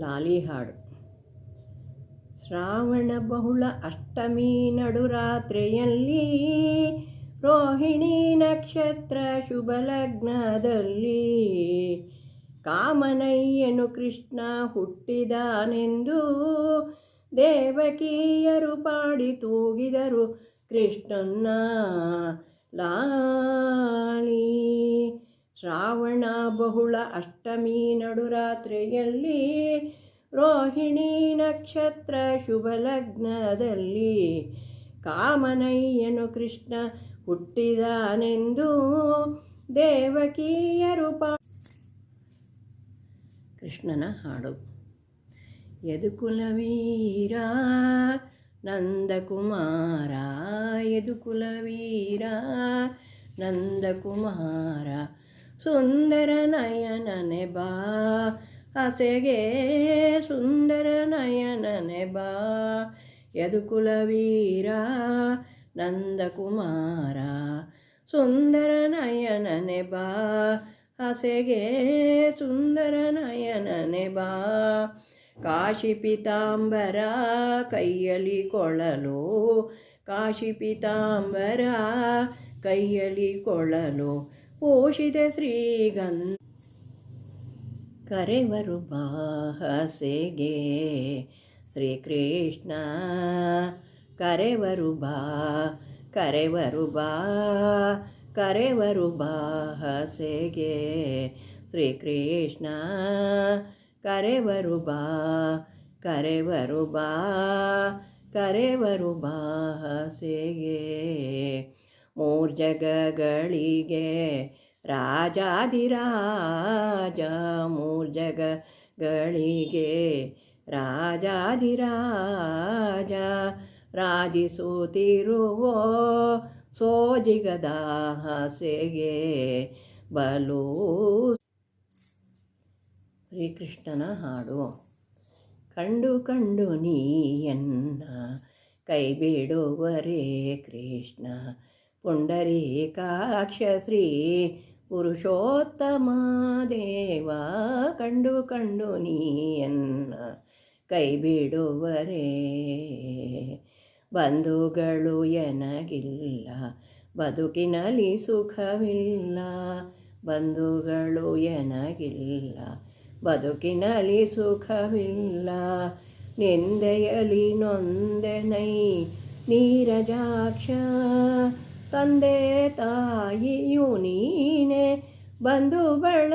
ಲಾಲಿ ಹಾಡು. ಶ್ರಾವಣ ಬಹುಳ ಅಷ್ಟಮಿ ನಡುರಾತ್ರಿಯಲ್ಲಿ ರೋಹಿಣಿ ನಕ್ಷತ್ರ ಶುಭ ಲಗ್ನದಲ್ಲಿ ಕಾಮನಯ್ಯನು ಕೃಷ್ಣ ಹುಟ್ಟಿದಾನೆಂದು ದೇವಕಿಯರು ಪಾಡಿ ತೂಗಿದರು ಕೃಷ್ಣನ್ನ ಲಾಲಿ. ಶ್ರಾವಣ ಬಹುಳ ಅಷ್ಟಮಿ ನಡುರಾತ್ರಿಯಲ್ಲಿ ರೋಹಿಣಿ ನಕ್ಷತ್ರ ಶುಭ ಲಗ್ನದಲ್ಲಿ ಕಾಮನಯ್ಯನು ಕೃಷ್ಣ ಹುಟ್ಟಿದಾನೆಂದು ದೇವಕಿಯರು ಕೃಷ್ಣನ ಹಾಡು. ಯದುಕುಲವೀರ ನಂದಕುಮಾರ, ಯದುಕುಲವೀರ ನಂದಕುಮಾರ, ಸುಂದರ ನಯನನೆ ಬಾ ಹಸೆಗೆ ಸುಂದರ ನಯನನೆ ಬಾ. ಯದುಕುಲವೀರ ನಂದಕುಮಾರ, ಸುಂದರ ನಯನನೆ ಬಾ ಹಸೆಗೆ ಸುಂದರ ನಯನನೆ ಬಾ. ಕಾಶಿ ಪೀತಾಂಬರ ಕೈಯಲ್ಲಿ ಕೊಳಲು, ಕಾಶಿ ಪೀತಾಂಬರ ಕೈಯಲ್ಲಿ ಕೊಳಲು ಪೋಷಿತ ಶ್ರೀಗಂಧ ಕರೆವರು ಬಾ ಹಸೆಗೆ ಶ್ರೀಕೃಷ್ಣ ಕರೆವರು ಬಾ, ಕರೆವರು ಬಾ, ಕರೆವರು ಬಾ ಹಸೆಗೆ ಶ್ರೀಕೃಷ್ಣ ಕರೆವರು ಬಾ, ಕರೆವರು ಬಾ, ಕರೆವರು ಬಾ ಹಸೆಗೆ. ಮೂರು ಜಗಗಳಿಗೆ ರಾಜಾಧಿರಾಜ, ಮೂರು ಜಗಗಳಿಗೆ ರಾಜಾಧಿರಾಜ, ರಾಜಿಸುತ್ತಿರುವ ಸೋಜಿಗದ ಹಸೆಗೆ ಬಲು. ಶ್ರೀಕೃಷ್ಣನ ಹಾಡು. ಕಂಡು ಕಂಡು ನೀಯನ್ನ ಕೈ ಬಿಡುವರೇ ಕೃಷ್ಣ, ಪುಂಡರೀಕಾಕ್ಷ ಶ್ರೀ ಪುರುಷೋತ್ತಮ ದೇವ. ಕಂಡು ಕಂಡು ನೀಯನ್ನ ಕೈ ಬಿಡುವರೇ, ಬಂಧುಗಳು ಎನಗಿಲ್ಲ ಬದುಕಿನಲ್ಲಿ ಸುಖವಿಲ್ಲ, ಬಂಧುಗಳು ಎನಗಿಲ್ಲ ಬದುಕಿನಲ್ಲಿ ಸುಖವಿಲ್ಲ. ನಿಂದೆಯಲಿ ನೊಂದೆನೈ ನೀರಜಾಕ್ಷ, ತಂದೆ ತಾಯಿಯು ನೀನೆ ಬಂಧು ಬಳ